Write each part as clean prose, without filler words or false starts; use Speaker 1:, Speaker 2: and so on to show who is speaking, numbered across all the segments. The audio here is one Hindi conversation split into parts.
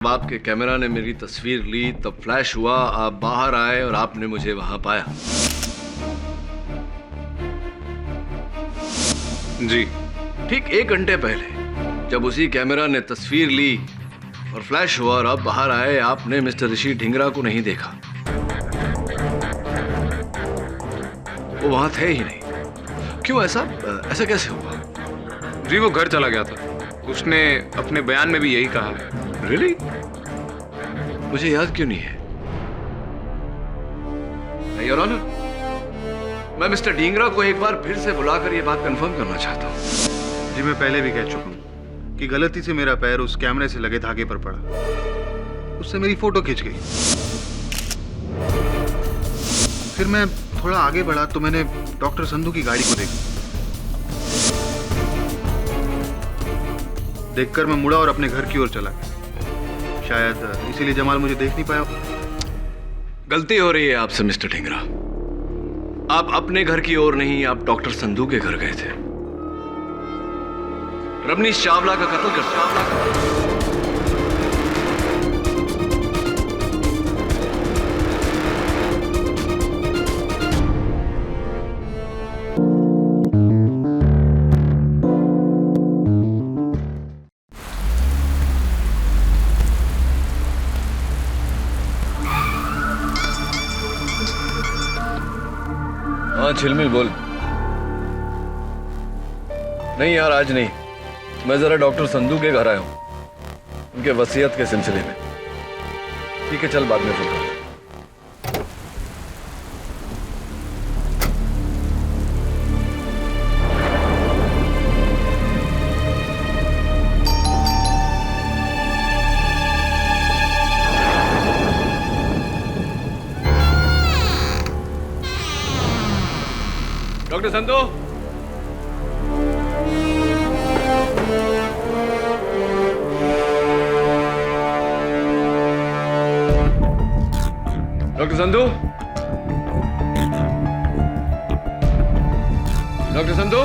Speaker 1: आपके कैमरा ने मेरी तस्वीर ली, तब फ्लैश हुआ, आप बाहर आए और आपने मुझे वहां पाया।
Speaker 2: जी।
Speaker 1: ठीक 1 घंटे पहले जब उसी कैमरा ने तस्वीर ली और फ्लैश हुआ और आप बाहर आए, आपने मिस्टर ऋषि ढींगरा को नहीं देखा। वो वहां थे ही नहीं। क्यों ऐसा कैसे हुआ?
Speaker 2: जी, वो घर चला गया था। उसने अपने बयान में भी यही कहा है।
Speaker 1: रियली? मुझे याद क्यों नहीं है? योर ऑनर, मैं मिस्टर ढींगरा को एक बार फिर से बुलाकर यह बात कंफर्म करना चाहता हूं।
Speaker 3: जी, मैं पहले भी कह चुका हूं कि गलती से मेरा पैर उस कैमरे से लगे धागे पर पड़ा। उससे मेरी फोटो खिंच गई। फिर मैं थोड़ा आगे बढ़ा तो मैंने डॉक्टर संधू की गाड़ी को देखा। देखकर मैं मुड़ा और अपने घर की ओर चला गया। शायद इसीलिए जमाल मुझे देख नहीं पाया।
Speaker 1: गलती हो रही है आपसे मिस्टर ढींगरा। आप अपने घर की ओर नहीं, आप डॉक्टर संधू के घर गए थे। रवनीश चावला का कत्ल कर झिलमिल बोल। नहीं यार, आज नहीं। मैं जरा डॉक्टर संधू के घर आया हूं, उनके वसीयत के सिलसिले में। ठीक है, चल बाद में phone. Doctor Sandhu, doctor Sandhu, doctor Sandhu.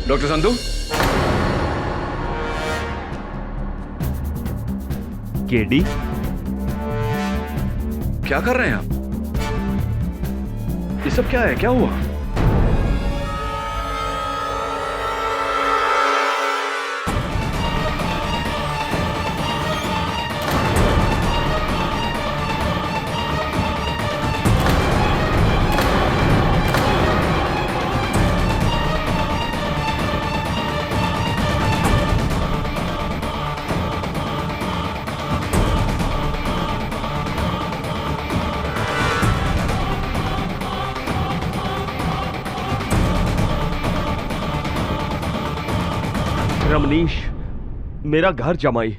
Speaker 1: Doctor Sandhu,
Speaker 4: KD,
Speaker 1: क्या कर रहे हैं आप? ये सब क्या है? क्या हुआ?
Speaker 4: रमनीश, मेरा घर जमाई।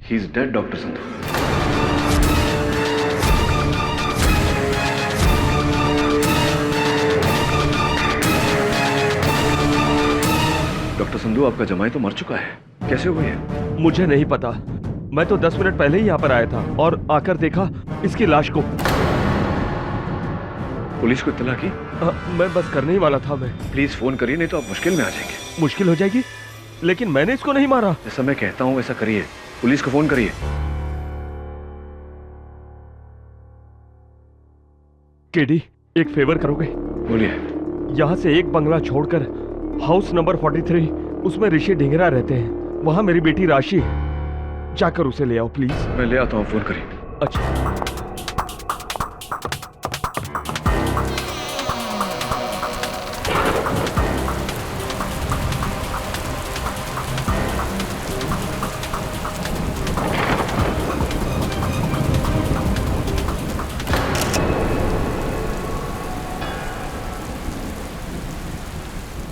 Speaker 1: He is dead doctor Sandhu. Doctor Sandhu, आपका जमाई तो मर चुका है। कैसे हुई है?
Speaker 4: मुझे नहीं पता। मैं तो 10 मिनट पहले ही यहाँ पर आया था और आकर देखा इसकी लाश को।
Speaker 1: पुलिस को इत्तला की?
Speaker 4: मैं बस करने ही वाला था। मैं
Speaker 1: प्लीज फोन करिए, नहीं तो आप मुश्किल में आ जाएंगे।
Speaker 4: मुश्किल हो जाएगी? लेकिन मैंने इसको नहीं मारा।
Speaker 1: जैसा मैं कहता हूं वैसा करिए। पुलिस को फोन करिए।
Speaker 4: केडी, एक फेवर करोगे?
Speaker 1: बोलिए।
Speaker 4: यहाँ से एक बंगला छोड़कर हाउस नंबर 43, उसमें ऋषि ढींगरा रहते हैं। वहां मेरी बेटी राशि है। जाकर उसे ले आओ प्लीज।
Speaker 1: मैं ले आता हूँ, फोन करिए।
Speaker 4: अच्छा।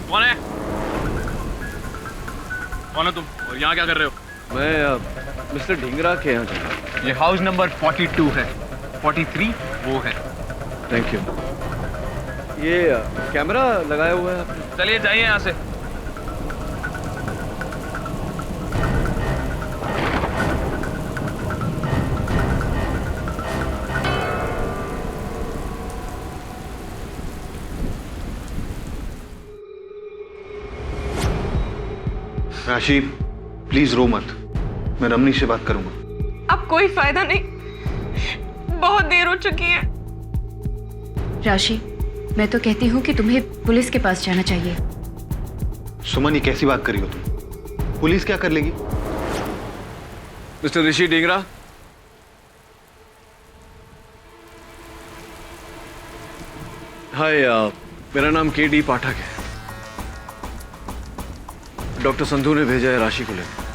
Speaker 2: कौन है? कौन हो तुम और यहाँ क्या कर रहे हो?
Speaker 1: मैं मिस्टर ढींगरा के यहाँ जा रहा हूँ।
Speaker 2: ये हाउस नंबर 42 है। 43 वो है।
Speaker 1: Thank you. ये कैमरा लगाया हुआ है आपने?
Speaker 2: चलिए जाइए यहाँ से।
Speaker 3: राशि प्लीज रो मत, मैं रमनीश से बात करूंगा।
Speaker 5: अब कोई फायदा नहीं, बहुत देर हो चुकी है।
Speaker 6: राशि, मैं तो कहती हूँ कि तुम्हें पुलिस के पास जाना चाहिए।
Speaker 3: सुमन, ये कैसी बात करी हो तुम? पुलिस क्या कर लेगी?
Speaker 1: मिस्टर ऋषि ढींगरा, हाय, मेरा नाम KD पाठक है। डॉक्टर संधू ने भेजा है राशि को लेकर।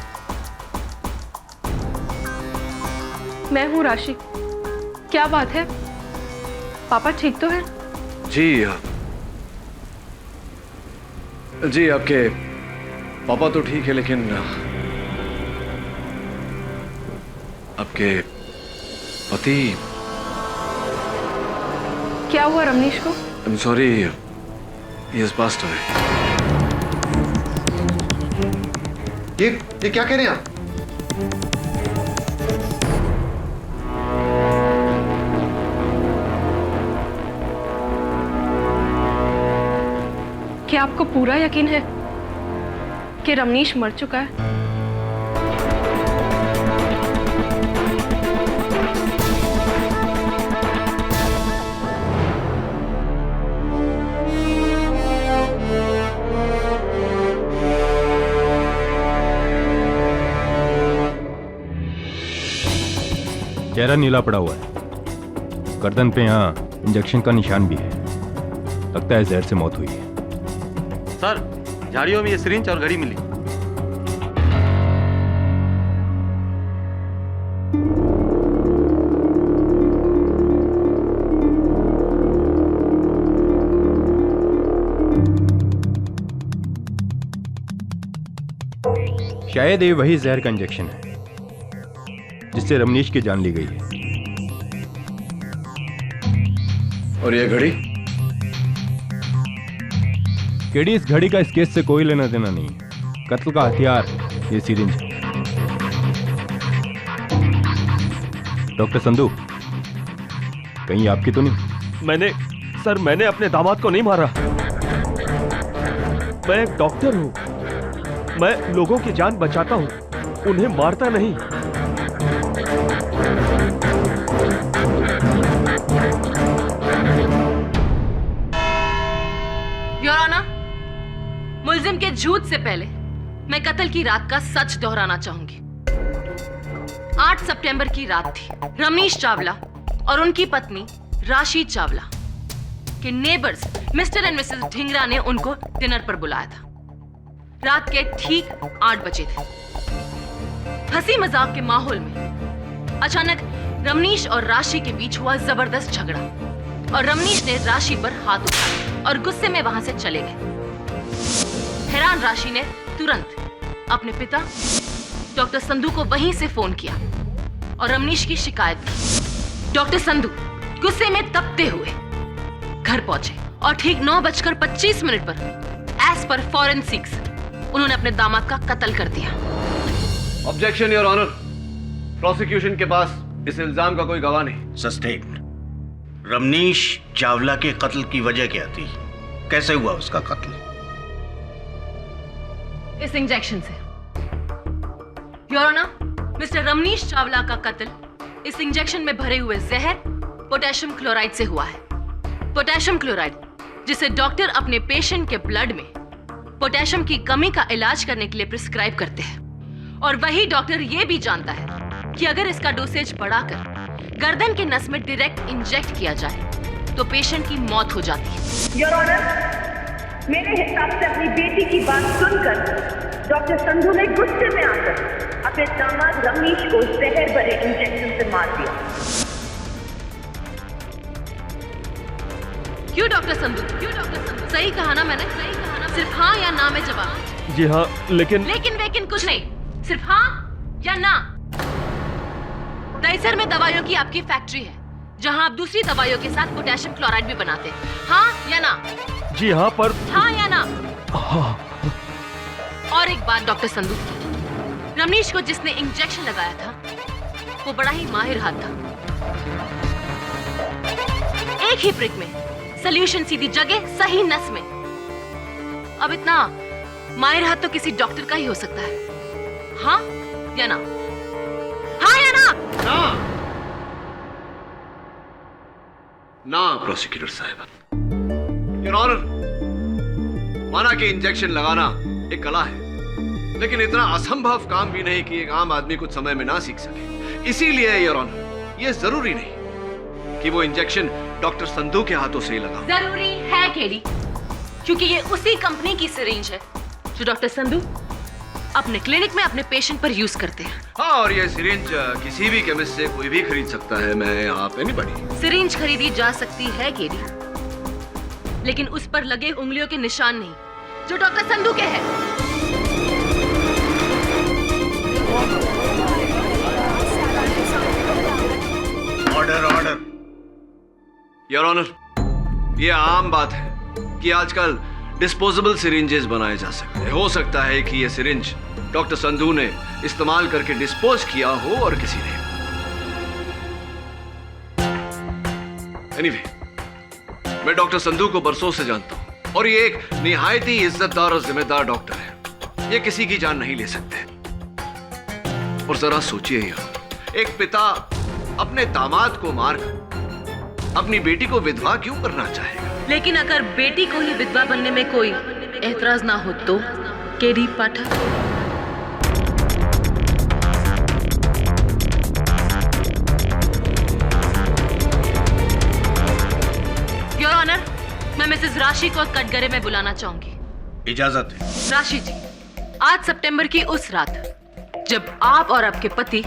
Speaker 5: मैं हूँ राशि। क्या बात है? पापा ठीक तो है?
Speaker 1: जी आपके पापा तो ठीक है, लेकिन आपके पति।
Speaker 5: क्या हुआ रमनीश को?
Speaker 1: I am sorry, he has passed away.
Speaker 3: ये क्या कह रहे हैं आप?
Speaker 5: क्या आपको पूरा यकीन है कि रमनीश मर चुका है?
Speaker 7: चेहरा नीला पड़ा हुआ है, गर्दन पे यहाँ इंजेक्शन का निशान भी है। लगता है जहर से मौत हुई है।
Speaker 8: सर, झाड़ियों में ये सिरिंज और घड़ी मिली।
Speaker 7: शायद ये वही जहर का इंजेक्शन है जिससे रमनीश की जान ली गई है।
Speaker 1: और ये घड़ी?
Speaker 7: केडी, इस घड़ी का इस केस से कोई लेना देना नहीं है। कत्ल का हथियार ये सिरिंज है। डॉक्टर संधू, कहीं आपकी तो नहीं?
Speaker 4: मैंने अपने दामाद को नहीं मारा। मैं एक डॉक्टर हूं, मैं लोगों की जान बचाता हूं, उन्हें मारता नहीं।
Speaker 9: योर ऑनर, मुल्जिम के झूठ से पहले मैं कत्ल की रात का सच दोहराना चाहूंगी। 8 सितंबर की रात थी। रमनीश चावला और उनकी पत्नी राशि चावला के neighbours mister and Mrs Dhingra ने उनको डिनर पर बुलाया था। रात के ठीक 8 बजे थे। हंसी मजाक के माहौल में अचानक रमनीश और राशि के बीच हुआ जबरदस्त झगड़ा और रमनीश ने राशि पर हाथ उठाया और गुस्से में वहां से चले गए। हैरान राशि ने तुरंत अपने पिता डॉक्टर संधू को वहीं से फोन किया और रमनीश की शिकायत की। डॉक्टर संधू गुस्से में तपते हुए घर पहुंचे और ठीक 9:25 पर एज पर फॉरेंसिक्स उन्होंने अपने दामाद का कत्ल कर दिया।
Speaker 1: ऑब्जेक्शन योर ऑनर, प्रोसिक्यूशन के पास इस इल्जाम का कोई गवाह नहीं।
Speaker 8: सस्टेन्ड। रमनीश चावला के कत्ल की वजह क्या थी? कैसे हुआ उसका कत्ल?
Speaker 9: इस इंजेक्शन से। Your honour, mister Ramnish Chawla का कत्ल इस इंजेक्शन में भरे हुए जहर पोटेशियम क्लोराइड से हुआ है। पोटेशियम क्लोराइड जिसे डॉक्टर अपने पेशेंट के ब्लड में पोटेशियम की कमी का इलाज करने के लिए प्रिस्क्राइब करते हैं, और वही डॉक्टर यह भी जानता है कि अगर इसका डोसेज बढ़ाकर गर्दन के नस में डायरेक्ट इंजेक्ट किया जाए तो पेशेंट की मौत हो जाती है।
Speaker 10: योर ऑनर, मेरे हिसाब से अपनी बेटी की बात सुनकर डॉक्टर संधू ने गुस्से में आकर अपने दामाद रमनीश को जहर भरे इंजेक्शन से मार दिया।
Speaker 9: क्यों डॉक्टर संधू? सही कहा ना मैंने? सही कहा ना? सिर्फ हाँ या ना में जवाब।
Speaker 4: जी हाँ, लेकिन
Speaker 9: लेकिन कुछ नहीं, सिर्फ हाँ या ना। दहीसर में दवाइयों की आपकी फैक्ट्री है जहां आप दूसरी दवाइयों के साथ पोटेशियम क्लोराइड भी बनाते हैं। हाँ या ना?
Speaker 4: जी हाँ, पर
Speaker 9: हाँ या ना?
Speaker 4: हाँ,
Speaker 9: और एक बात डॉक्टर संधू, रमनीश को जिसने इंजेक्शन लगाया था वो बड़ा ही माहिर हाथ था। एक ही प्रिक में सॉल्यूशन सीधी जगह सही नस में। अब इतना माहिर हाथ तो किसी डॉक्टर का ही हो सकता है। हाँ या ना? हाँ या ना?
Speaker 1: ना प्रोसिक्यूटर साहब। योर ऑनर, माना कि इंजेक्शन लगाना एक कला है, लेकिन इतना असंभव काम भी नहीं कि एक आम आदमी कुछ समय में ना सीख सके। इसीलिए योर ऑनर, ये जरूरी नहीं कि वो इंजेक्शन डॉक्टर संधू के हाथों से ही लगा।
Speaker 9: जरूरी है केडी, क्योंकि ये उसी कंपनी की सिरिंज है जो डॉक्टर संधू अपने क्लिनिक में अपने पेशेंट पर यूज करते हैं।
Speaker 1: हाँ, और ये सिरिंज किसी भी केमिस्ट से कोई भी खरीद सकता है। मैं आप एनीबॉडी।
Speaker 9: सिरिंज खरीदी जा सकती है केडी, लेकिन उस पर लगे उंगलियों के निशान नहीं जो डॉक्टर संधू के हैं।
Speaker 8: Order order.
Speaker 1: योर ऑनर, ये आम बात है कि आजकल डिस्पोजेबल सिरिंजेस बनाए जा सकते हैं। हो सकता है कि ये सिरिंज डॉक्टर संधू ने इस्तेमाल करके डिस्पोज किया हो और किसी ने। एनीवे, मैं डॉक्टर संधू को बरसों से जानता हूं और ये एक निहायत ही इज्जतदार और जिम्मेदार डॉक्टर है। ये किसी की जान नहीं ले सकते। और जरा सोचिए यार, एक पिता अपने दामाद को मारकर अपनी बेटी को विधवा क्यों करना चाहेगा?
Speaker 9: लेकिन अगर बेटी को ही विधवा बनने में कोई एतराज ना हो तो केडी पाठक। योर ऑनर, मैं मिसेस राशि को कटघरे में बुलाना चाहूंगी।
Speaker 8: इजाजत है।
Speaker 9: राशि जी, आज सितंबर की उस रात जब आप और आपके पति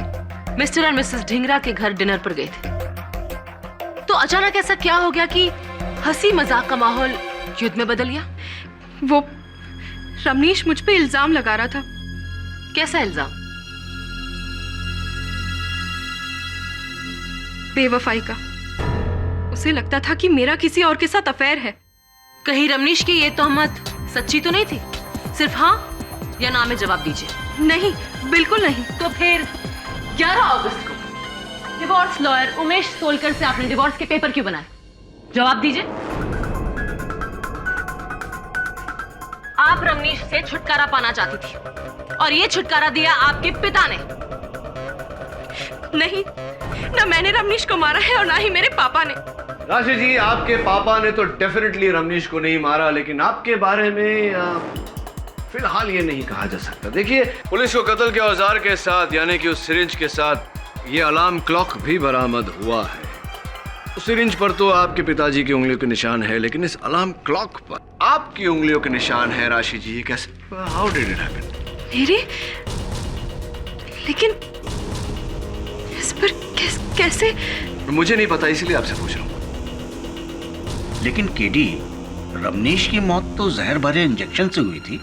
Speaker 9: मिस्टर और मिसेस ढिंगरा के घर डिनर पर गए थे, तो अचानक ऐसा क्या हो गया कि हंसी मजाक का माहौल युद्ध में बदल गया?
Speaker 5: वो रमनीश मुझ पे इल्जाम लगा रहा था।
Speaker 9: कैसा इल्जाम?
Speaker 5: बेवफाई का। उसे लगता था कि मेरा किसी और के साथ अफेयर है।
Speaker 9: कहीं रमनीश की ये तोहमत सच्ची तो नहीं थी? सिर्फ हाँ या ना में जवाब दीजिए।
Speaker 5: नहीं, बिल्कुल नहीं।
Speaker 9: तो फिर 11 अगस्त को डिवोर्स लॉयर उमेश सोलकर से आपने डिवोर्स के पेपर क्यों बनाए? जवाब दीजिए। आप रमनीश से छुटकारा पाना चाहती थी और ये छुटकारा दिया आपके पिता ने।
Speaker 5: नहीं, ना मैंने रमनीश को मारा है और ना ही मेरे पापा ने।
Speaker 1: राशि जी, आपके पापा ने तो डेफिनेटली रमनीश को नहीं मारा, लेकिन आपके बारे में फिलहाल ये नहीं कहा जा सकता। देखिए, पुलिस को कत्ल के औजार के साथ यानी कि उस सिरिंज के साथ ये अलार्म क्लॉक भी बरामद हुआ है। उस सिरिंज पर तो आपके पिताजी की उंगलियों के निशान है, लेकिन इस अलार्म क्लॉक पर आपकी उंगलियों के निशान है। राशि जी, ये कैसे? How did it happen?
Speaker 5: मेरे? लेकिन इस पर कैसे?
Speaker 1: मुझे नहीं पता, इसलिए आपसे पूछ रहा हूँ।
Speaker 8: लेकिन केडी, रमनीश की मौत तो जहर भरे इंजेक्शन से हुई थी।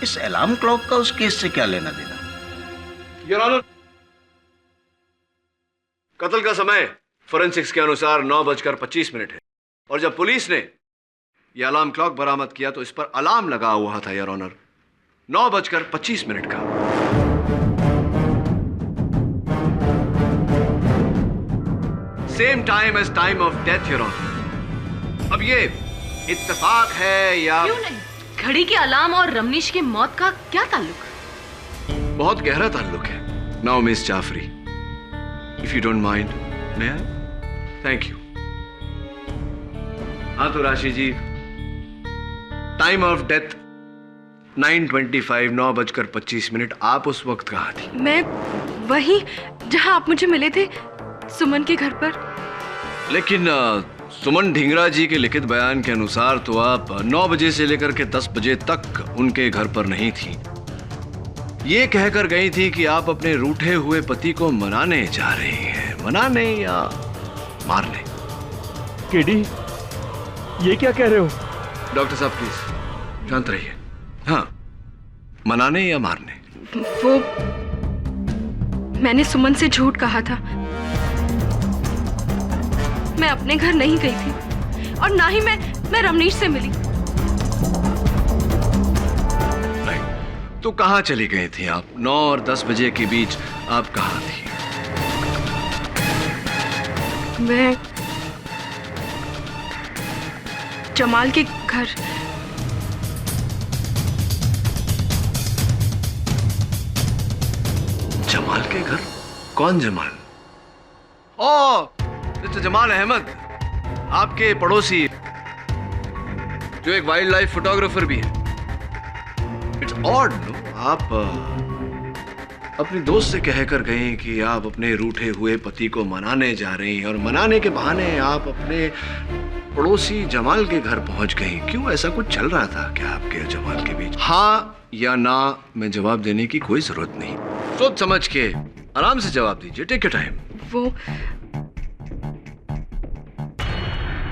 Speaker 8: इस अलार्म क्लॉक का उस केस से क्या लेना देना?
Speaker 1: योर ऑनर, कत्ल का समय फोरेंसिक्स के अनुसार 9:25 है और जब पुलिस ने यह अलार्म क्लॉक बरामद किया तो इस पर अलार्म लगा हुआ था योर ऑनर 9:25 का। Same time as time of death your honour. अब ये इत्तेफाक है या?
Speaker 9: क्यों नहीं? घड़ी के अलार्म और रमनीश की मौत का क्या ताल्लुक?
Speaker 1: बहुत गहरा ताल्लुक है। Now miss Jafri, if you don't mind, may I? Thank you. हाँ तो राशि जी, टाइम ऑफ डेथ 9:25, 9:25। आप उस वक्त कहाँ थी?
Speaker 5: मैं वहीं जहां आप मुझे मिले थे, सुमन के घर पर।
Speaker 1: लेकिन सुमन ढिंगरा जी के लिखित बयान के अनुसार तो आप 9 बजे से लेकर के 10 बजे तक उनके घर पर नहीं थी। ये कहकर गई थी कि आप अपने रूठे हुए पति को मनाने जा रही हैं। मनाने या मारने?
Speaker 4: केडी, ये क्या कह रहे हो?
Speaker 1: डॉक्टर साहब प्लीज शांत रहिए। हाँ, मनाने या मारने?
Speaker 5: वो मैंने सुमन से झूठ कहा था। मैं अपने घर नहीं गई थी और ना ही मैं रमनीश से मिली।
Speaker 1: नहीं, तो कहाँ चली गई थी आप? 9 और 10 बजे के बीच आप कहाँ थी?
Speaker 5: मैं जमाल के घर।
Speaker 1: जमाल के घर? कौन जमाल? ओ, मिस्टर जमाल अहमद, आपके पड़ोसी, जो एक वाइल्ड लाइफ फोटोग्राफर भी है। इट्स ऑड नो, आप अपनी दोस्त से कहकर गए कि आप अपने रूठे हुए पति को मनाने जा रही हैं और मनाने के बहाने आप अपने पड़ोसी जमाल के घर पहुंच गई। क्यों, ऐसा कुछ चल रहा था क्या आपके और जमाल के बीच? हाँ या ना में जवाब देने की कोई जरूरत नहीं, सोच समझ के आराम से जवाब दीजिए, टेक योर टाइम।
Speaker 5: वो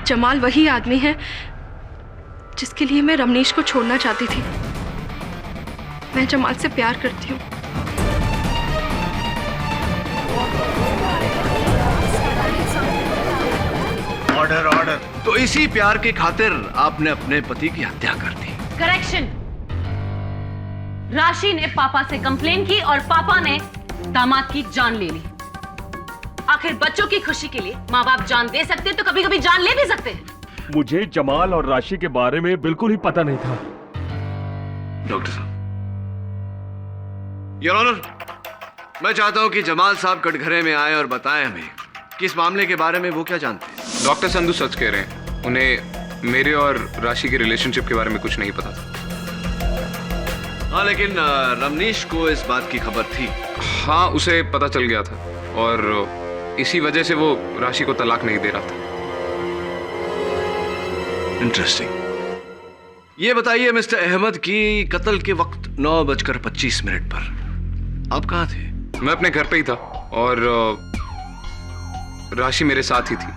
Speaker 5: जमाल वही आदमी है जिसके लिए मैं रमनीश को छोड़ना चाहती थी। मैं जमाल से प्यार करती हूँ।
Speaker 8: Order order.
Speaker 1: तो इसी प्यार की खातिर आपने अपने पति की हत्या कर दी।
Speaker 9: करेक्शन, राशि ने पापा से कंप्लेन की और पापा ने दामाद की जान ले ली। आखिर बच्चों की खुशी के लिए माँ बाप जान दे सकते हैं तो कभी कभी जान ले भी सकते हैं।
Speaker 4: मुझे जमाल और राशि के बारे में बिल्कुल ही पता नहीं था।
Speaker 1: डॉक्टर साहब, योर ऑनर, मैं चाहता हूं कि जमाल साहब कटघरे में आए और बताएं हमें कि इस मामले के बारे में वो क्या जानते हैं।
Speaker 2: डॉक्टर संधू सच कह रहे हैं, उन्हें मेरे और राशि के रिलेशनशिप के बारे में कुछ नहीं पता था।
Speaker 1: हाँ, लेकिन रमनीश को इस बात की खबर थी।
Speaker 2: हाँ, उसे पता चल गया था और इसी वजह से वो राशि को तलाक नहीं दे रहा था।
Speaker 1: इंटरेस्टिंग। ये बताइए मिस्टर अहमद कि कत्ल के वक्त 9:25 पर आप कहाँ थे?
Speaker 2: मैं अपने घर पे ही था और राशि मेरे साथ ही थी।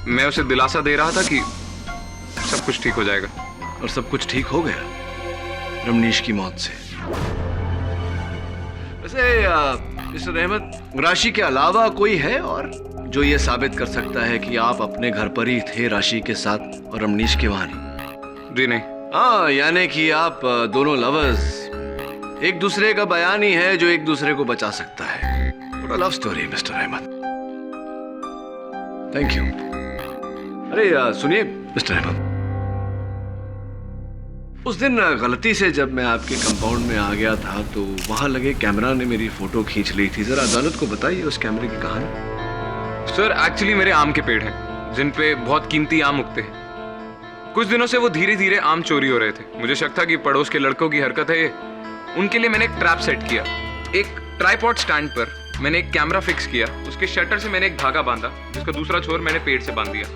Speaker 2: मैं उसे दिलासा दे रहा था कि सब कुछ ठीक हो जाएगा।
Speaker 1: और सब कुछ ठीक हो गया रमनीश की मौत से। वैसे मिस्टर अहमद, राशि के अलावा कोई है और जो ये साबित कर सकता है कि आप अपने घर पर ही थे राशि के साथ और रमनीश के वहां नहीं?
Speaker 2: जी नहीं।
Speaker 1: हाँ, यानी कि आप दोनों लवर्स, एक दूसरे का बयान ही है जो एक दूसरे को बचा सकता है। पूरा love story mister Ahmed. Thank you. अरे सुनिए मिस्टर अहमद, उस दिन गलती से जब मैं आपके कंपाउंड में आ गया था तो वहां लगे कैमरा ने मेरी फोटो खींच ली थी। जरा अदालत को बताइए उस कैमरे की कहानी।
Speaker 2: सर, एक्चुअली मेरे आम के पेड़ हैं जिन पे बहुत कीमती आम उगते हैं। कुछ दिनों से वो धीरे धीरे आम चोरी हो रहे थे। मुझे शक था कि पड़ोस के लड़कों की हरकत है ये। उनके लिए मैंने एक ट्रैप सेट किया। एक ट्राइपॉड स्टैंड पर मैंने एक कैमरा फिक्स किया। उसके शटर से मैंने एक धागा बांधा जिसका दूसरा छोर मैंने पेड़ से बांध दिया,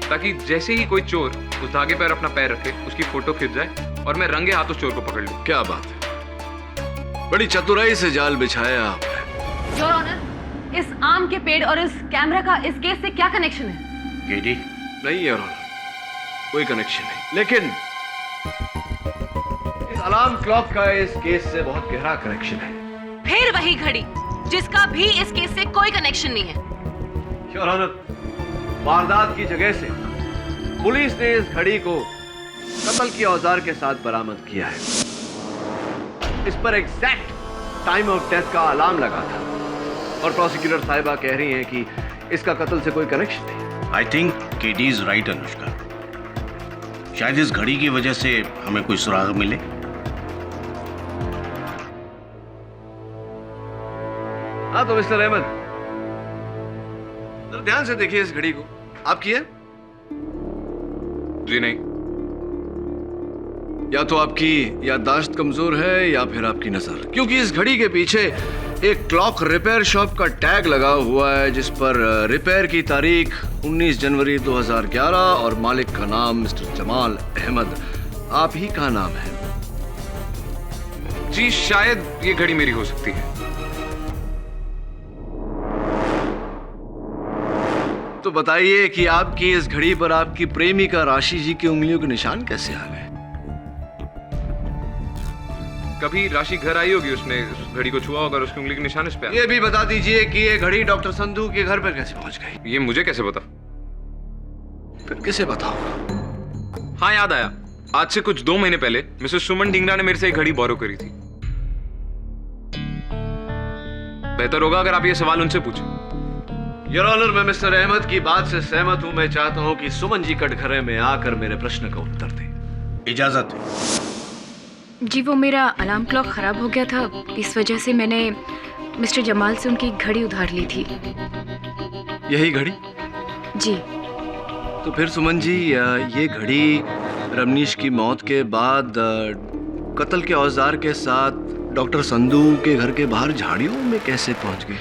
Speaker 2: ताकि जैसे ही कोई चोर उस धागे पर अपना पैर रखे उसकी फोटो खिंच जाए और मैं रंगे हाथ उस चोर को पकड़ लूं।
Speaker 1: क्या बात है, बड़ी चतुराई से जाल बिछाया आपने।
Speaker 9: योर ऑनर, इस आम के पेड़ और इस कैमरा का इस केस से क्या कनेक्शन है?
Speaker 8: केडी,
Speaker 1: नहीं योर ऑनर, कोई कनेक्शन नहीं। लेकिन इस अलार्म क्लॉक का इस केस से बहुत गहरा कनेक्शन है।
Speaker 9: फिर वही घड़ी जिसका भी इस केस से कोई कनेक्शन नहीं है।
Speaker 1: योर ऑनर, वारदात की जगह से पुलिस ने इस घड़ी को कत्ल के औजार के साथ बरामद किया है। इस पर एग्जैक्ट टाइम ऑफ डेथ का अलार्म लगा था और प्रोसिक्यूटर साहिबा कह रही हैं कि इसका कत्ल से कोई कनेक्शन नहीं।
Speaker 8: I think KD is right Anushka. शायद इस घड़ी की वजह से हमें कोई सुराग मिले।
Speaker 1: हाँ तो मिस्टर अहमद, जरा ध्यान से देखिए इस घड़ी को। आपकी है?
Speaker 2: जी नहीं।
Speaker 1: या तो आपकी याददाश्त कमजोर है या फिर आपकी नजर, क्योंकि इस घड़ी के पीछे एक क्लॉक रिपेयर शॉप का टैग लगा हुआ है जिस पर रिपेयर की तारीख 19 जनवरी 2011 और मालिक का नाम मिस्टर जमाल अहमद आप ही का नाम है।
Speaker 2: जी, शायद ये घड़ी मेरी हो सकती है।
Speaker 1: तो बताइए कि आपकी इस घड़ी पर आपकी प्रेमिका राशि जी की उंगलियों के निशान कैसे आ गए?
Speaker 2: कभी राशि घर आई होगी, उसने उस घड़ी को छुआ होगा और उसकी उंगली के निशान इस पे
Speaker 1: ये भी बता दीजिए कि ये घड़ी डॉक्टर संधू के घर पर कैसे पहुंच गई?
Speaker 2: ये मुझे कैसे पता?
Speaker 1: फिर किसे बताओ?
Speaker 2: हाँ याद आया, आज से कुछ 2 महीने पहले मिसेस सुमन ढींगरा ने मेरे से एक घड़ी बोरो करी थी। बेहतर होगा अगर आप ये सवाल उनसे पूछें।
Speaker 1: योर ऑनर, मैं मिस्टर अहमद की बात से सहमत हूं। मैं चाहता हूं कि सुमन जी कटघरे में आकर मेरे प्रश्न का उत्तर दें।
Speaker 8: इजाजत है।
Speaker 6: जी वो मेरा अलार्म क्लॉक खराब हो गया था, इस वजह से मैंने मिस्टर जमाल से उनकी घड़ी उधार ली थी।
Speaker 1: यही घड़ी?
Speaker 6: जी।
Speaker 1: तो फिर सुमन जी, ये घड़ी रमनीश की मौत के बाद कत्ल के औजार के साथ डॉक्टर संधू के घर के बाहर झाड़ियों में कैसे पहुंच गई?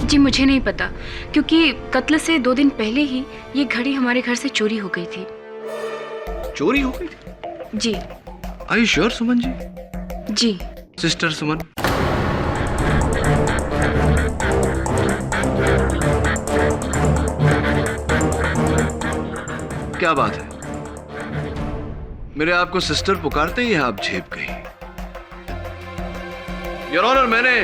Speaker 6: जी मुझे नहीं पता, क्योंकि कत्ल से 2 दिन पहले ही ये घड़ी हमारे घर से चोरी हो गई थी।
Speaker 1: चोरी हो गई थी?
Speaker 6: जी।
Speaker 1: Are you sure Suman ji?
Speaker 6: जी।
Speaker 1: सिस्टर सुमन, क्या बात है? मेरे आपको सिस्टर पुकारते ही आप झेप गई। योर ऑनर, मैंने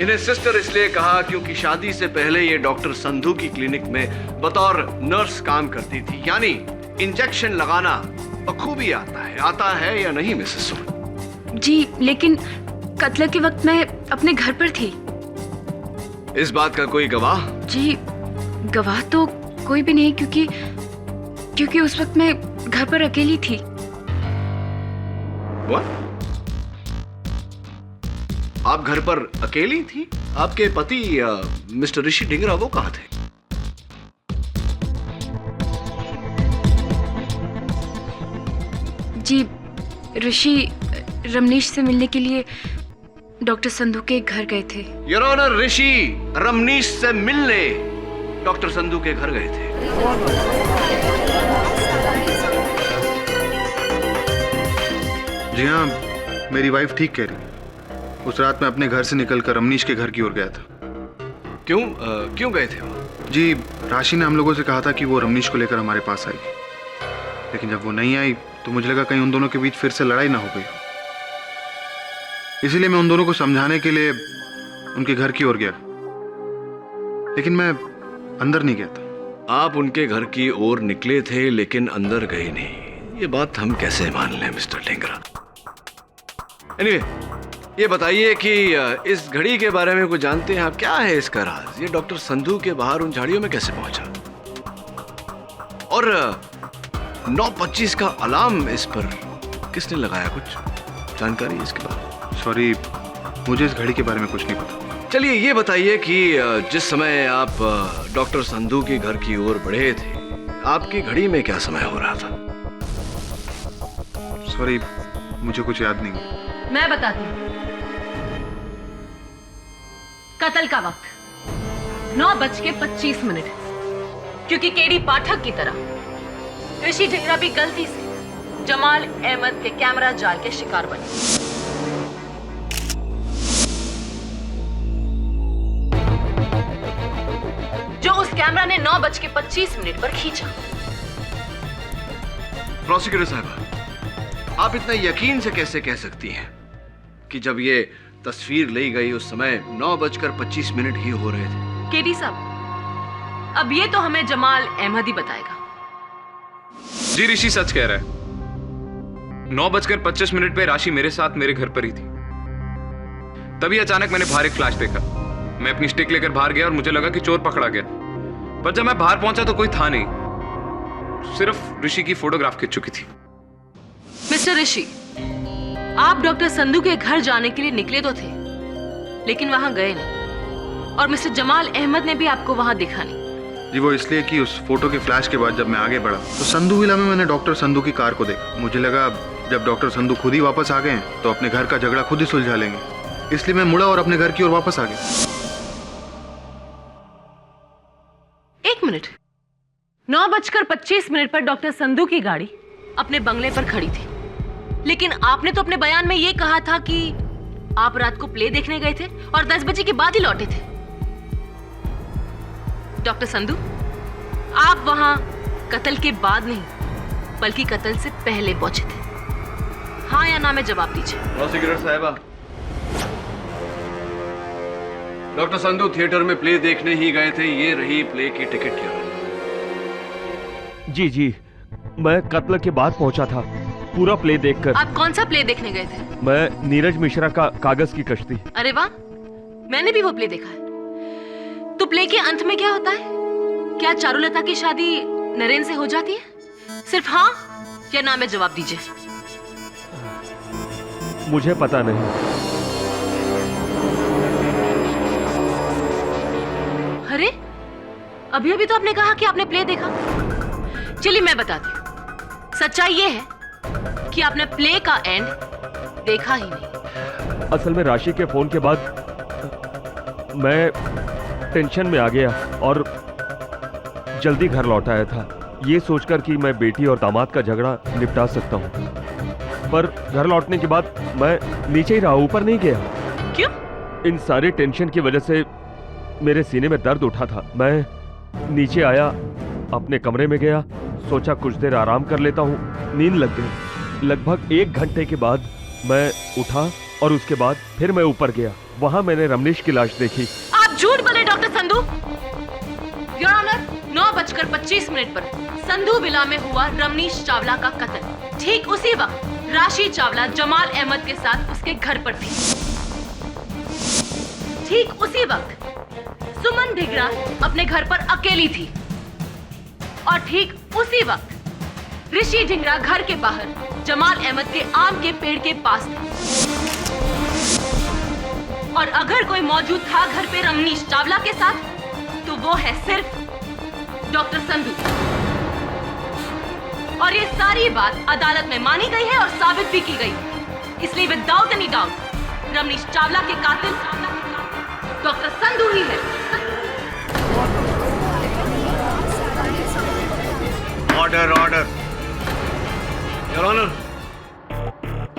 Speaker 1: इन्हें सिस्टर इसलिए कहा क्योंकि शादी से पहले ये डॉक्टर संधू की क्लिनिक में बतौर नर्स काम करती थी। यानी इंजेक्शन लगाना बखूबी आता है या नहीं मिसेस सुमन?
Speaker 6: जी, लेकिन कत्ल के वक्त मैं अपने घर पर थी।
Speaker 1: इस बात का कोई गवाह?
Speaker 6: जी गवाह तो कोई भी नहीं, क्योंकि उस वक्त मैं घर पर अकेली थी।
Speaker 1: What? आप घर पर अकेली थी? आपके पति मिस्टर ऋषि ढींगरा वो कहाँ थे?
Speaker 6: जी ऋषि रमनीश से मिलने के लिए डॉक्टर संधू के घर गए थे।
Speaker 1: योर ऑनर, ऋषि रमनीश से मिलने डॉक्टर संधू के घर गए थे।
Speaker 3: जी हाँ, मेरी वाइफ ठीक कह रही है। उस रात मैं अपने घर से निकलकर रमनीश के घर की ओर गया था।
Speaker 1: क्यों गए थे वो?
Speaker 3: जी, राशि ने हम लोगों से कहा था कि वो रमनीश को लेकर हमारे पास आएगी, लेकिन जब वो नहीं आई तो मुझे लगा कहीं उन दोनों के बीच फिर से लड़ाई ना हो गई। इसीलिए मैं उन दोनों को समझाने के लिए उनके घर की ओर गया, लेकिन मैं अंदर नहीं गया था।
Speaker 1: आप उनके घर की ओर निकले थे लेकिन अंदर गए नहीं, ये बात हम कैसे मान लें मिस्टर ढींगरा? एनीवे, ये बताइए कि इस घड़ी के बारे में कुछ जानते हैं आप? क्या है इसका राज? ये डॉक्टर संधू के बाहर उन झाड़ियों में कैसे पहुंचा? और 9:25 का अलार्म इस पर किसने लगाया? कुछ जानकारी है इसके बारे में?
Speaker 3: सॉरी, मुझे इस घड़ी के बारे में कुछ नहीं पता।
Speaker 1: चलिए ये बताइए कि जिस समय आप डॉक्टर संधू के घर की ओर बढ़े थे, आपकी घड़ी में क्या समय हो रहा था?
Speaker 3: सॉरी, मुझे कुछ याद नहीं।
Speaker 9: मैं बताती हूँ। कत्ल का वक्त 9:25, क्योंकि केडी पाठक की तरह ऋषि ढींगरा भी गलती से जमाल अहमद के कैमरा जाल के शिकार बने। जो उस कैमरा ने 9:25 पर खींचा।
Speaker 1: प्रोसिक्यूटर साहब, आप इतना यकीन से कैसे कह सकती हैं कि जब ये तस्वीर ली गई उस समय 9:25 ही हो रहे थे?
Speaker 9: केडी साहब, अब ये तो हमें जमाल अहमद ही बताएगा।
Speaker 2: जी ऋषि सच कह रहा है। 9:25 पे राशि मेरे साथ मेरे घर पर ही थी। तभी अचानक मैंने बाहर एक फ्लैश देखा। मैं अपनी स्टिक लेकर बाहर गया और मुझे लगा कि चोर पकड़ा गया, पर जब मैं बाहर पहुंचा तो कोई था नहीं, सिर्फ ऋषि की फोटोग्राफ खिंच चुकी थी।
Speaker 9: मिस्टर ऋषि, आप डॉक्टर संधू के घर जाने के लिए निकले तो थे, लेकिन वहां गए नहीं, और मिस्टर जमाल अहमद ने भी आपको वहां देखा नहीं।
Speaker 3: जी वो इसलिए कि उस फोटो के फ्लैश के बाद जब मैं आगे बढ़ा तो संधू विला में मैंने डॉक्टर संधू की कार को देखा। मुझे लगा जब डॉक्टर संधू खुद ही वापस आ गए हैं तो अपने घर का झगड़ा खुद ही सुलझा लेंगे, इसलिए मैं मुड़ा और अपने घर की ओर वापस आ गया।
Speaker 9: 1 मिनट, 9:25 पर डॉक्टर संधू की गाड़ी अपने बंगले पर खड़ी थी, लेकिन आपने तो अपने बयान में यह कहा था कि आप रात को प्ले देखने गए थे और 10 बजे के बाद ही लौटे थे। डॉक्टर संधू, आप वहां कत्ल के बाद नहीं बल्कि कत्ल से पहले पहुंचे थे। हाँ या ना में जवाब दीजिए।
Speaker 1: प्रोसिक्यूटर साहिबा, डॉक्टर संधू थिएटर में प्ले देखने ही गए थे। ये रही प्ले की टिकट की रकम।
Speaker 4: जी जी, मैं कत्ल के बाद पहुंचा था, पूरा प्ले देखकर।
Speaker 9: आप कौन सा प्ले देखने गए थे?
Speaker 4: मैं नीरज मिश्रा का कागज की कश्ती।
Speaker 9: अरे वाह, मैंने भी वो प्ले देखा है। तो प्ले के अंत में क्या होता है? क्या चारुलता की शादी नरेन से हो जाती है? सिर्फ हाँ या ना में जवाब दीजिए।
Speaker 4: मुझे पता नहीं।
Speaker 9: अरे अभी अभी तो आपने कहा कि आपने प्ले देखा। चलिए मैं बताती हूँ। सच्चाई ये है कि आपने प्ले का एंड देखा ही नहीं।
Speaker 4: असल में राशि के फोन के बाद मैं टेंशन में आ गया और जल्दी घर लौट आया था, ये सोचकर कि मैं बेटी और दामाद का झगड़ा निपटा सकता हूँ। पर घर लौटने के बाद मैं नीचे ही रहा, ऊपर नहीं गया।
Speaker 9: क्यों?
Speaker 4: इन सारे टेंशन की वजह से मेरे सीने में दर्द उठा था। मैं नीचे आया, अपने कमरे में गया, सोचा कुछ देर आराम कर लेता हूँ। नींद लग गई। लगभग 1 घंटे के बाद मैं उठा और उसके बाद फिर मैं ऊपर गया। वहां मैंने रमनीश की लाश देखी।
Speaker 9: आप झूठ बोले डॉक्टर संधू। योर ऑनर, 9:25 पर संधू विला में हुआ रमनीश चावला का कत्ल। ठीक उसी वक्त राशि चावला जमाल अहमद के साथ उसके घर पर थी। ठीक उसी वक्त सुमन ढिगरा अपने घर पर अकेली थी और ठीक उसी वक्त ऋषि ढिंगरा घर के बाहर जमाल अहमद के आम के पेड़ के पास थे। और अगर कोई मौजूद था घर पे रमनीश चावला के साथ, तो वो है सिर्फ डॉक्टर संधू। और ये सारी बात अदालत में मानी गई है और साबित भी की गई। इसलिए without any doubt Ramnish Chawla के कातिल डॉक्टर संधू ही है।
Speaker 1: Order order. योर ऑनर,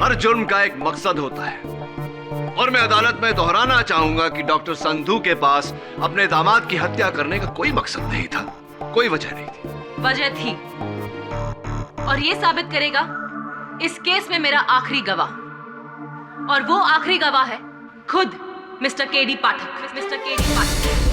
Speaker 1: हर जुर्म का एक मकसद होता है और मैं अदालत में दोहराना चाहूंगा कि डॉक्टर संधू के पास अपने दामाद की हत्या करने का कोई मकसद नहीं था, कोई वजह नहीं थी।
Speaker 9: वजह थी और ये साबित करेगा इस केस में मेरा आखिरी गवाह, और वो आखिरी गवाह है खुद mister KD Pathak. Mister KD Pathak.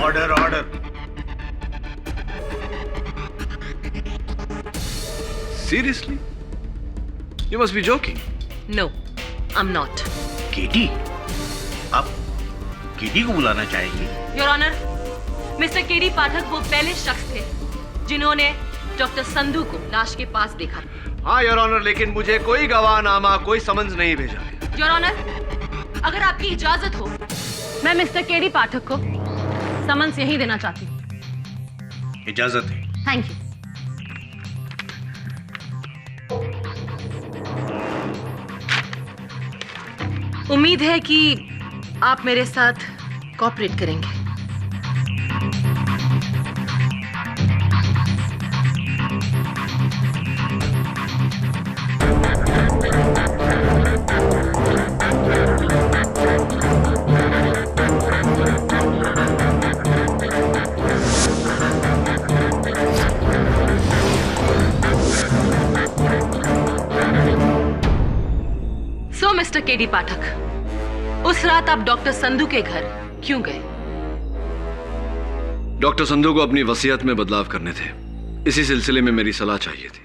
Speaker 8: Order order.
Speaker 1: Seriously? You must be joking.
Speaker 9: No, I'm not.
Speaker 8: केटी, आप केटी को बुलाना चाहेंगे?
Speaker 9: योर ऑनर, मिस्टर केडी पाठक वो पहले शख्स थे जिन्होंने डॉक्टर संधू को लाश के पास देखा।
Speaker 1: हाँ योर ऑनर, लेकिन मुझे कोई गवाहनामा, कोई समन्स नहीं भेजा गया।
Speaker 9: योर ऑनर, अगर आपकी इजाजत हो, मैं मिस्टर केडी पाठक को समन्स यही देना चाहती हूँ।
Speaker 8: इजाजत है।
Speaker 9: Thank you. उम्मीद है कि आप मेरे साथ कोऑपरेट करेंगे। सो मिस्टर केडी पाठक, उस रात आप डॉक्टर संधू के घर क्यों गए?
Speaker 1: डॉक्टर संधू को अपनी वसीयत में बदलाव करने थे। इसी सिलसिले में मेरी सलाह चाहिए थी।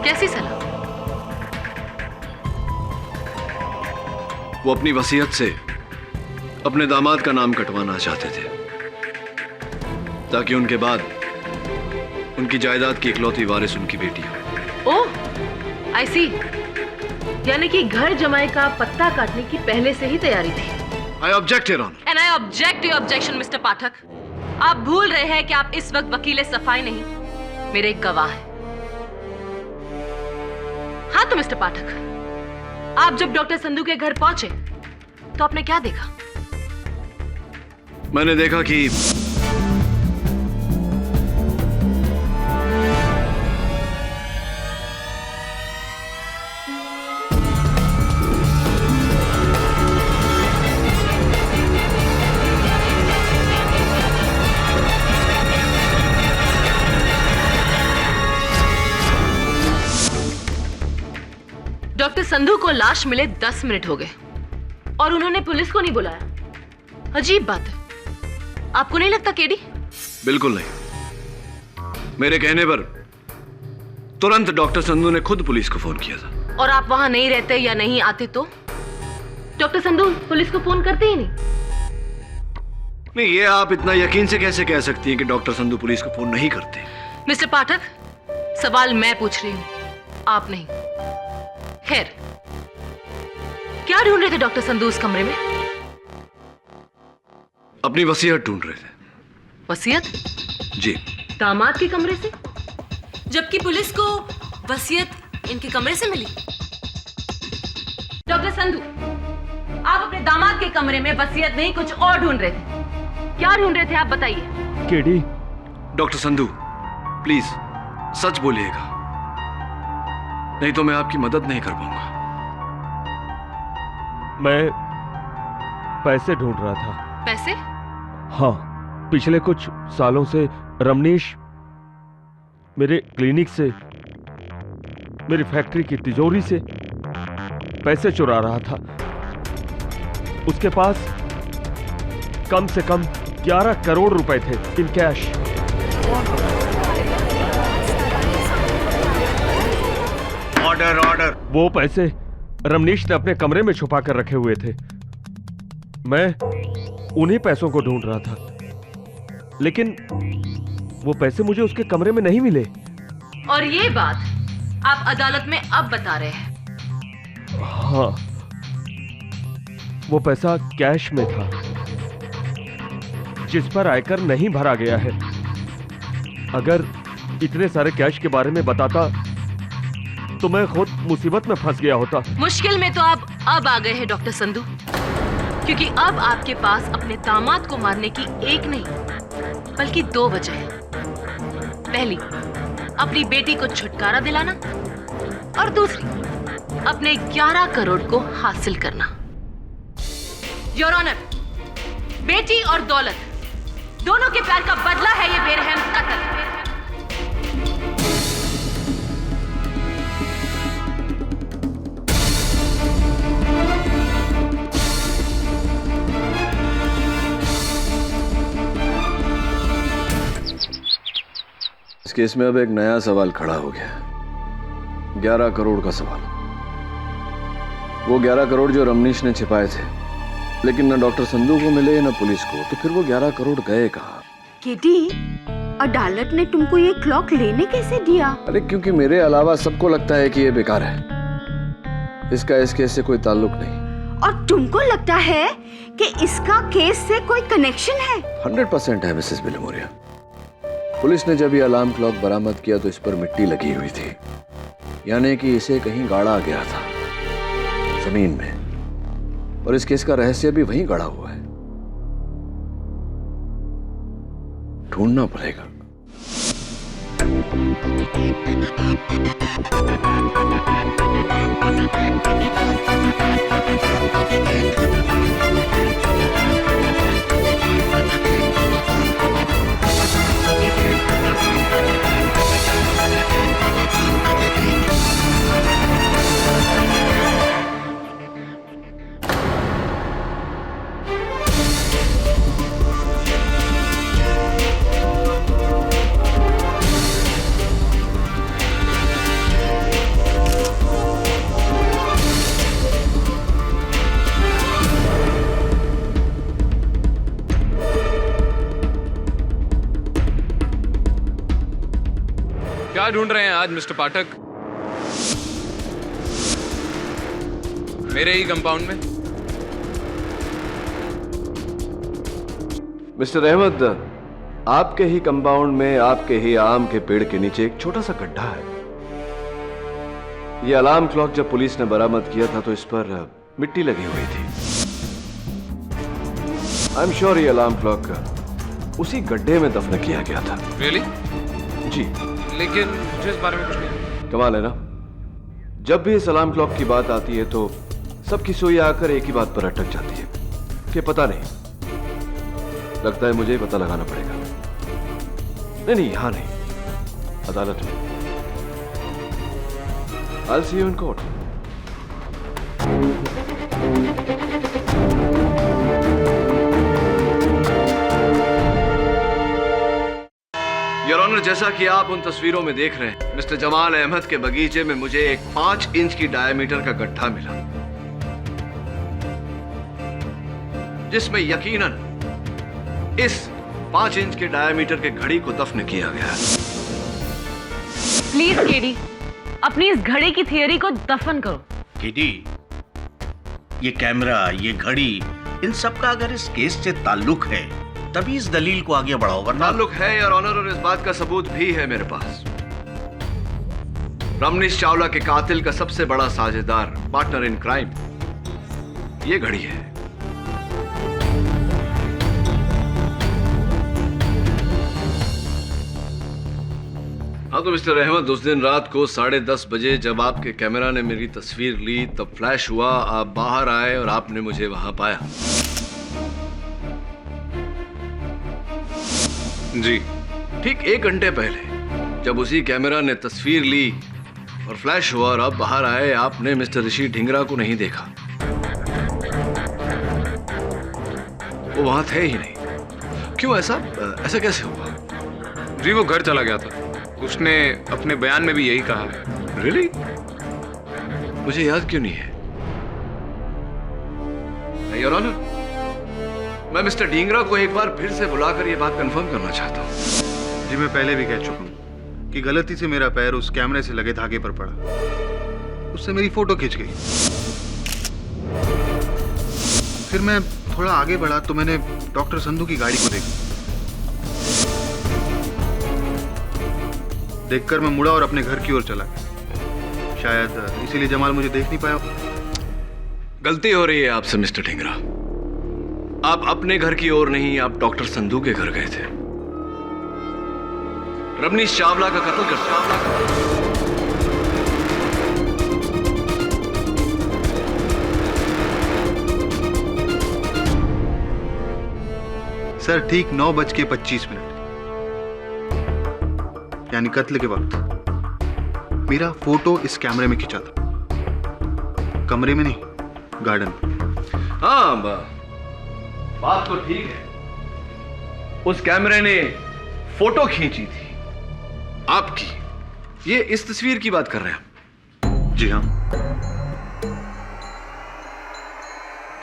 Speaker 9: कैसी सलाह?
Speaker 1: वो अपनी वसीयत से अपने दामाद का नाम कटवाना चाहते थे ताकि उनके बाद उनकी जायदाद की इकलौती वारिस उनकी बेटी हो।
Speaker 9: ओह, आई सी। यानी कि घर जमाई का पत्ता काटने की पहले से ही तैयारी थी।
Speaker 1: I object, Your Honor.
Speaker 9: And I object to your objection, mister Pathak. आप भूल रहे हैं कि आप इस वक्त वकीले सफाई नहीं, मेरे एक गवाह हैं। हाँ तो मिस्टर पाठक, आप जब डॉक्टर संधू के घर पहुंचे तो आपने क्या देखा?
Speaker 1: मैंने देखा कि
Speaker 9: डॉक्टर संधू को लाश मिले 10 मिनट हो गए और उन्होंने पुलिस को नहीं बुलाया। अजीब बात है। आपको नहीं लगता केडी?
Speaker 1: बिल्कुल नहीं। मेरे कहने पर तुरंत डॉक्टर संधू ने खुद पुलिस को फोन किया था।
Speaker 9: और आप वहां नहीं रहते या नहीं आते तो डॉक्टर संधू पुलिस को फोन करते ही नहीं।
Speaker 1: नहीं, ये आप इतना यकीन से कैसे कह सकती हैं कि डॉक्टर संधू पुलिस को फोन नहीं करते?
Speaker 9: मिस्टर पाठक, सवाल मैं पूछ रही हूं, आप नहीं। खैर, क्या ढूंढ रहे थे डॉक्टर संधू उस कमरे में?
Speaker 1: अपनी वसीयत ढूंढ रहे थे।
Speaker 9: वसीयत?
Speaker 1: जी।
Speaker 9: दामाद के कमरे से? जबकि पुलिस को वसीयत इनके कमरे से मिली। डॉक्टर संधू, आप अपने दामाद के कमरे में वसीयत नहीं कुछ और ढूंढ रहे थे। क्या ढूंढ रहे थे आप बताइए।
Speaker 4: केडी।
Speaker 1: डॉक्टर संधू, प्लीज सच बोलिएगा, नहीं तो मैं आपकी मदद नहीं कर पाऊंगा।
Speaker 4: मैं पैसे ढूंढ रहा था।
Speaker 9: पैसे?
Speaker 4: हाँ, पिछले कुछ सालों से रमनीश मेरे क्लिनिक से, मेरी फैक्ट्री की तिजोरी से पैसे चुरा रहा था। उसके पास कम से कम 11 करोड़ रुपए थे इन कैश।
Speaker 1: Order order.
Speaker 4: वो पैसे रमनीश ने अपने कमरे में छुपा कर रखे हुए थे। मैं उन्हीं पैसों को ढूंढ रहा था, लेकिन वो पैसे मुझे उसके कमरे में नहीं मिले।
Speaker 9: और ये बात आप अदालत में अब बता रहे हैं?
Speaker 4: हाँ, वो पैसा कैश में था जिस पर आयकर नहीं भरा गया है। अगर इतने सारे कैश के बारे में बताता तो मैं खुद मुसीबत में फंस गया होता।
Speaker 9: मुश्किल में तो आप अब आ गए हैं डॉक्टर संधू, क्योंकि अब आपके पास अपने दामाद को मारने की एक नहीं बल्कि 2 वजह है। पहली, अपनी बेटी को छुटकारा दिलाना, और दूसरी, अपने 11 करोड़ को हासिल करना। योर ऑनर, बेटी और दौलत दोनों के प्यार का बदला है ये बेरहम कत्ल।
Speaker 1: इस केस में अब एक नया सवाल खड़ा हो गया, 11 करोड़ का सवाल। वो 11 करोड़ जो रमनीश ने छिपाए थे, लेकिन न डॉक्टर संधू को मिले न पुलिस को, तो फिर वो 11 करोड़ गए कहाँ?
Speaker 6: केडी, अदालत ने तुमको ये क्लॉक लेने कैसे दिया?
Speaker 1: अरे क्योंकि मेरे अलावा सबको लगता है कि ये बेकार है, इसका इस केस से कोई ताल्लुक नहीं।
Speaker 6: और तुमको लगता है कि इसका केस से कोई कनेक्शन है?
Speaker 1: 100% है मिसेस बिलोमोरिया। पुलिस ने जब ये अलार्म क्लॉक बरामद किया तो इस पर मिट्टी लगी हुई थी, यानी कि इसे कहीं गाड़ा गया था जमीन में, और इस केस का रहस्य भी वहीं गड़ा हुआ है। ढूंढना पड़ेगा।
Speaker 2: क्या ढूंढ रहे हैं आज मिस्टर पाठक? मेरे ही कंपाउंड में?
Speaker 1: मिस्टर अहमद, आपके ही कंपाउंड में, आपके ही आम के पेड़ के नीचे एक छोटा सा गड्ढा है। यह अलार्म क्लॉक जब पुलिस ने बरामद किया था तो इस पर मिट्टी लगी हुई थी। आई एम श्योर ये अलार्म क्लॉक उसी गड्ढे में दफन किया गया था।
Speaker 2: रियली?
Speaker 1: जी।
Speaker 2: लेकिन मुझे इस बारे में कुछ नहीं।
Speaker 1: कमाल है ना, जब भी इस अलार्म क्लॉक की बात आती है तो सबकी सुई आकर एक ही बात पर अटक जाती है कि पता नहीं। लगता है मुझे ही पता लगाना पड़ेगा। नहीं, यहां नहीं, अदालत में। I'll see you in court. Your honour, जैसा कि आप उन तस्वीरों में देख रहे हैं, मिस्टर जमाल अहमद के बगीचे में मुझे एक 5 इंच की डायमीटर का गड्ढा मिला, जिसमें यकीनन इस 5 इंच के डायमीटर के घड़ी को दफन किया गया है।
Speaker 9: प्लीज केडी, अपनी इस घड़ी की थियरी को दफन करो।
Speaker 8: केडी, ये कैमरा, ये घड़ी, इन सब का अगर इस केस से ताल्लुक है तभी इस दलील को आगे बढ़ाओ, वरना
Speaker 1: ताल्लुक है योर ऑनर, और इस बात का सबूत भी है मेरे पास। रमनीश चावला के कातिल का सबसे बड़ा साझेदार, पार्टनर इन क्राइम, ये घड़ी है। हाँ तो मिस्टर अहमद, उस दिन रात को 10:30 बजे जब आपके कैमरा ने मेरी तस्वीर ली, तब फ्लैश हुआ, आप बाहर आए और आपने मुझे वहां पाया।
Speaker 2: जी।
Speaker 1: ठीक 1 घंटे पहले जब उसी कैमरा ने तस्वीर ली और फ्लैश हुआ और आप बाहर आए, आपने मिस्टर ऋषि ढींगरा को नहीं देखा। वो वहां थे ही नहीं। क्यों ऐसा कैसे हुआ?
Speaker 2: जी, वो घर चला गया था। उसने अपने बयान में भी यही कहा है।
Speaker 1: रियली? मुझे याद क्यों नहीं है? योर ऑनर, मैं मिस्टर ढींगरा को एक बार फिर से बुलाकर यह बात कंफर्म करना चाहता हूं।
Speaker 3: जी, मैं पहले भी कह चुका हूँ कि गलती से मेरा पैर उस कैमरे से लगे धागे पर पड़ा, उससे मेरी फोटो खिंच गई। फिर मैं थोड़ा आगे बढ़ा तो मैंने डॉक्टर संधू की गाड़ी को देखा। देखकर मैं मुड़ा और अपने घर की ओर चला गया। शायद इसीलिए जमाल मुझे देख नहीं पाया।
Speaker 1: गलती हो रही है आपसे मिस्टर ढींगरा। आप अपने घर की ओर नहीं, आप डॉक्टर संधू के घर गए थे। रमनीश चावला का कत्ल कर
Speaker 3: सर, ठीक 9:25 यानी कत्ल के वक्त मेरा फोटो इस कैमरे में खिंचा था। कमरे में नहीं, गार्डन में।
Speaker 1: हाँ, बात तो ठीक है। उस कैमरे ने फोटो खींची थी आपकी। ये इस तस्वीर की बात कर रहे हैं?
Speaker 3: जी हाँ।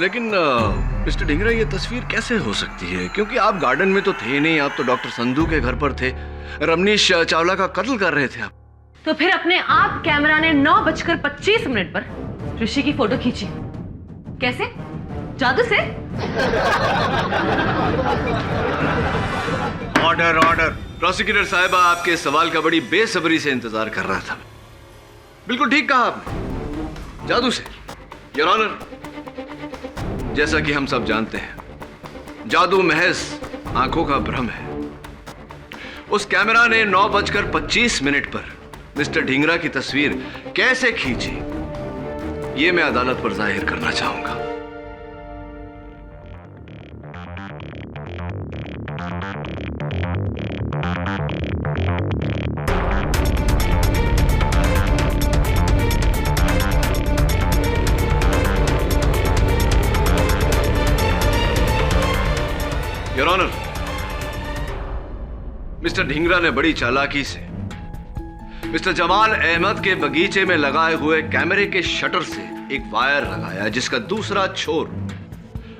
Speaker 1: लेकिन मिस्टर ढींगरा, ये तस्वीर कैसे हो सकती है? क्योंकि आप गार्डन में तो थे नहीं, आप तो डॉक्टर संधू के घर पर थे, रमनीश चावला का कत्ल कर रहे थे आप।
Speaker 9: तो फिर अपने आप कैमरा ने 9:25 पर ऋषि की फोटो खींची। कैसे? जादू से?
Speaker 8: Order, order.
Speaker 1: प्रोसिक्यूटर साहिबा, आपके सवाल का बड़ी बेसब्री से इंतजार कर रहा था। बिल्कुल ठीक कहा आपने, जादू से। योर ऑनर, जैसा कि हम सब जानते हैं, जादू महज आंखों का भ्रम है। उस कैमरा ने 9:25 पर मिस्टर ढींगरा की तस्वीर कैसे खींची, यह मैं अदालत पर जाहिर करना चाहूंगा। योर ऑनर, मिस्टर ढींगरा ने बड़ी चालाकी से मिस्टर जमाल अहमद के बगीचे में लगाए हुए कैमरे के शटर से एक वायर लगाया, जिसका दूसरा छोर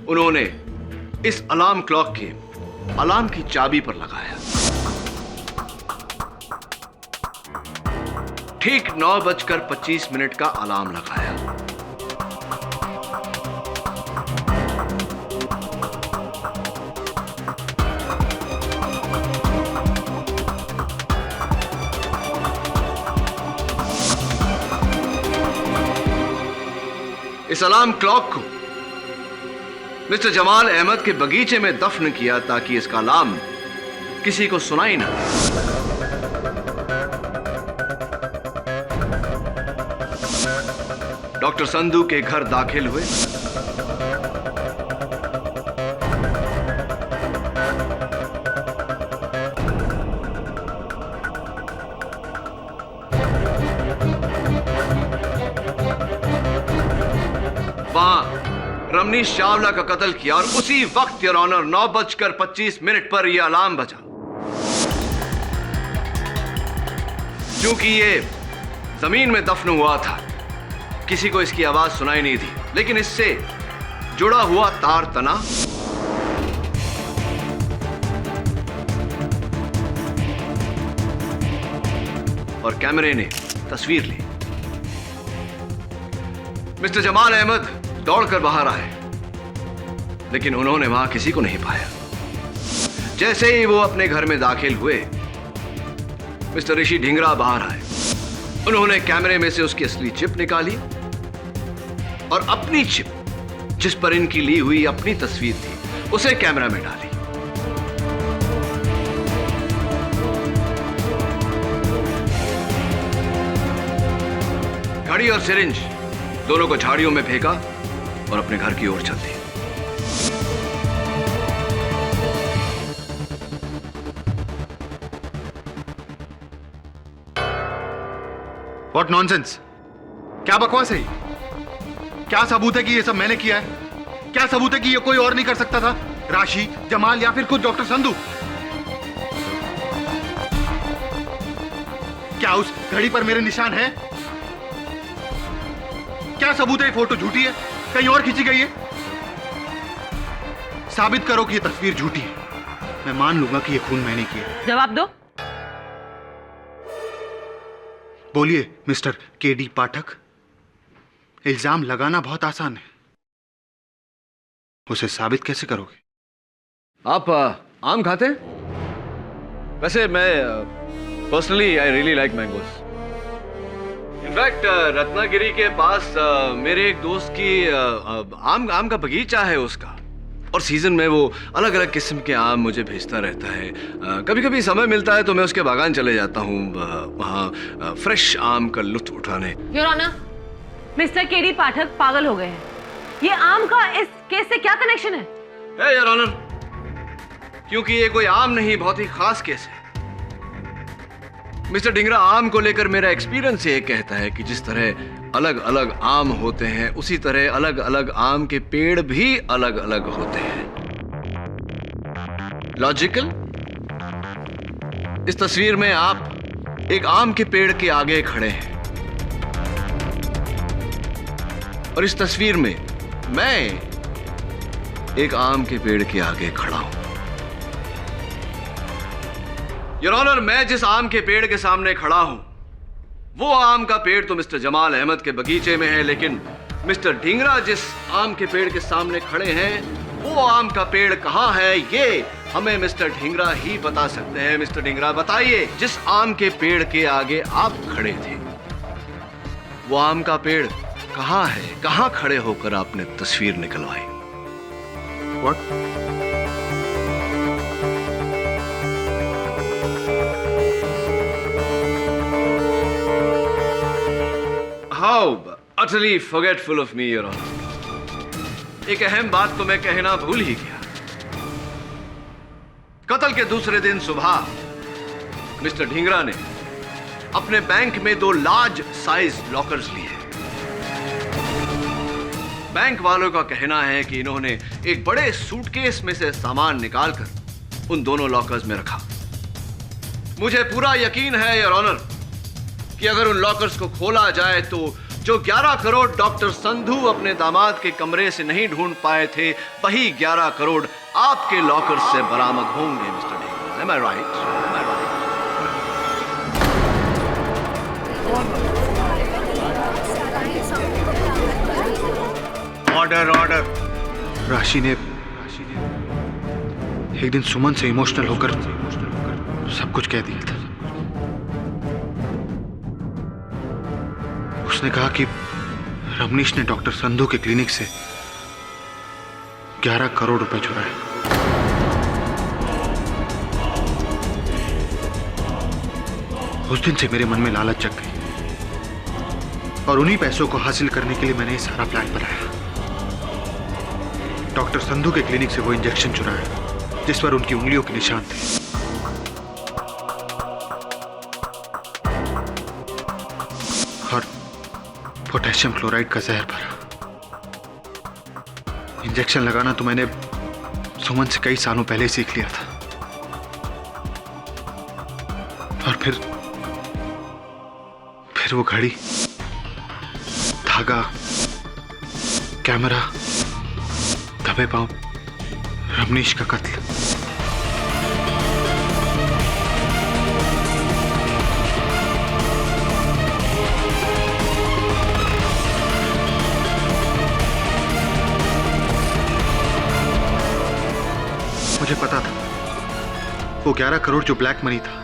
Speaker 1: उन्होंने इस अलार्म क्लॉक के अलार्म की चाबी पर लगाया। ठीक 9:25 का अलार्म लगाया। इस अलार्म क्लॉक को मिस्टर जमाल अहमद के बगीचे में दफन किया ताकि इसका अलार्म किसी को सुनाई न दे। डॉक्टर संधू के घर दाखिल हुए। वहां रमनीश चावला का कत्ल किया और उसी वक्त योर ऑनर 9:25 पर यह अलार्म बजा। क्योंकि ये जमीन में दफन हुआ था, किसी को इसकी आवाज सुनाई नहीं दी, लेकिन इससे जुड़ा हुआ तार तना और कैमरे ने तस्वीर ली। मिस्टर जमाल अहमद दौड़कर बाहर आए, लेकिन उन्होंने वहां किसी को नहीं पाया। जैसे ही वो अपने घर में दाखिल हुए, मिस्टर ऋषि ढींगरा बाहर आए। उन्होंने कैमरे में से उसकी असली चिप निकाली और अपनी चिप, जिस पर इनकी ली हुई अपनी तस्वीर थी, उसे कैमरा में डाली। घड़ी और सिरिंज दोनों को झाड़ियों में फेंका और अपने घर की ओर चल दी।
Speaker 3: What nonsense! क्या बकवास है ये? क्या सबूत है कि ये सब मैंने किया है? क्या सबूत है कि ये कोई और नहीं कर सकता था? राशि, जमाल या फिर खुद डॉक्टर संधू? क्या उस घड़ी पर मेरे निशान हैं? क्या सबूत है ये फोटो झूठी है, कहीं और खींची गई है? साबित करो कि ये तस्वीर झूठी है, मैं मान लूंगा कि ये खून मैंने किया।
Speaker 9: जवाब दो।
Speaker 3: बोलिए मिस्टर केडी पाठक। इल्जाम लगाना बहुत आसान है, उसे साबित कैसे करोगे?
Speaker 1: आप आम खाते हैं? वैसे मैं personally I really like mangoes. In fact Ratnagiri के पास मेरे एक दोस्त की आम का बगीचा है उसका, और सीजन में वो अलग अलग किस्म के आम मुझे भेजता रहता है। कभी कभी समय मिलता है तो मैं उसके बागान चले जाता हूँ, वहाँ फ्रेश आम का लुत्फ उठाने।
Speaker 9: योर ऑनर, मिस्टर केडी पाठक पागल हो गए हैं। ये आम का इस केस से क्या कनेक्शन है?
Speaker 1: योर ऑनर, क्योंकि ये कोई आम नहीं, बहुत ही खास केस है। मिस्टर ढींगरा, आम को लेकर मेरा एक्सपीरियंस ये कहता है कि जिस तरह अलग अलग आम होते हैं, उसी तरह अलग अलग आम के पेड़ भी अलग अलग होते हैं। लॉजिकल? इस तस्वीर में आप एक आम के पेड़ के आगे खड़े हैं और इस तस्वीर में मैं एक आम के पेड़ के आगे खड़ा हूं। योर ऑनर, मैं जिस आम के पेड़ के सामने खड़ा हूं, वो आम का पेड़ तो मिस्टर जमाल अहमद के बगीचे में है, लेकिन मिस्टर ढींगरा जिस आम के पेड़ के सामने खड़े हैं, वो आम का पेड़ कहां है, ये हमें मिस्टर ढींगरा ही बता सकते हैं। मिस्टर ढींगरा, बताइए, जिस आम के पेड़ के आगे आप खड़े थे, वो आम का पेड़ कहां है? कहां खड़े होकर आपने तस्वीर निकलवाई?
Speaker 3: What?
Speaker 1: How utterly forgetful of me, Your Honor. एक अहम बात तो मैं कहना भूल ही गया। कत्ल के दूसरे दिन सुबह मिस्टर ढींगरा ने अपने बैंक में 2 लार्ज साइज लॉकर्स लिए। बैंक वालों का कहना है कि इन्होंने एक बड़े सूटकेस में से सामान निकालकर उन दोनों लॉकर्स में रखा। मुझे पूरा यकीन है, योर ऑनर, कि अगर उन लॉकर्स को खोला जाए तो जो 11 करोड़ डॉक्टर संधू अपने दामाद के कमरे से नहीं ढूंढ पाए थे, वही 11 करोड़ आपके लॉकर्स से बरामद होंगे। Mister Dhingra, am I right? Am I right?
Speaker 8: Order order.
Speaker 3: राशि ने एक दिन सुमन से इमोशनल होकर सब कुछ कह दिया था। उसने कहा कि रमनीश ने डॉक्टर संधू के क्लिनिक से 11 करोड़ रुपए चुराए। उस दिन से मेरे मन में लालच जग गई और उन्हीं पैसों को हासिल करने के लिए मैंने ये सारा प्लान बनाया। डॉक्टर संधू के क्लिनिक से वो इंजेक्शन चुराया जिस पर उनकी उंगलियों के निशान थे। और पोटेशियम क्लोराइड का जहर भरा इंजेक्शन लगाना तो मैंने सुमन से कई सालों पहले सीख लिया था, और फिर वो घड़ी, धागा, कैमरा, दबे पांव, रमनीश का कत्ल। मुझे पता था वो 11 करोड़ जो ब्लैक मनी था,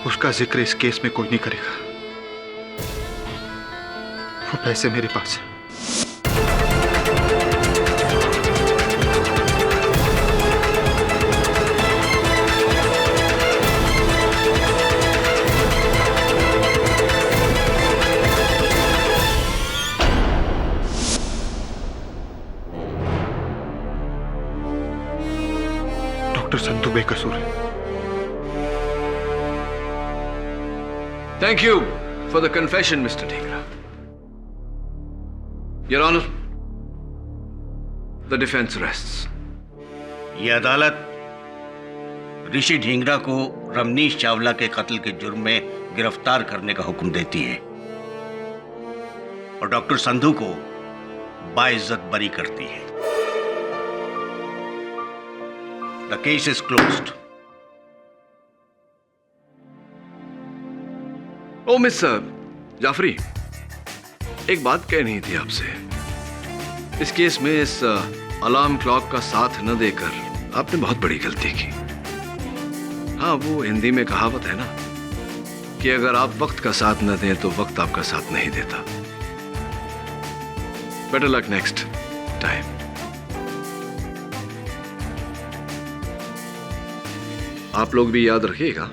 Speaker 3: उसका जिक्र इस केस में कोई नहीं करेगा। वो पैसे मेरे पास है। डॉक्टर संधू बेकसूर है।
Speaker 1: Thank you for the confession, Mr. Dhingra. Your Honor, the defense rests.
Speaker 8: ये अदालत ऋषि ढींगरा को रमनीश चावला के कत्ल के जुर्म में गिरफ्तार करने का हुक्म देती है और डॉक्टर संधू को बाइज्जत बरी करती है। The case is closed.
Speaker 1: ओ मिस जाफरी, एक बात कहनी थी आपसे। इस केस में इस अलार्म क्लॉक का साथ न देकर आपने बहुत बड़ी गलती की। हाँ, वो हिंदी में कहावत है ना कि अगर आप वक्त का साथ न दें तो वक्त आपका साथ नहीं देता। Better luck next time. आप लोग भी याद रखिएगा।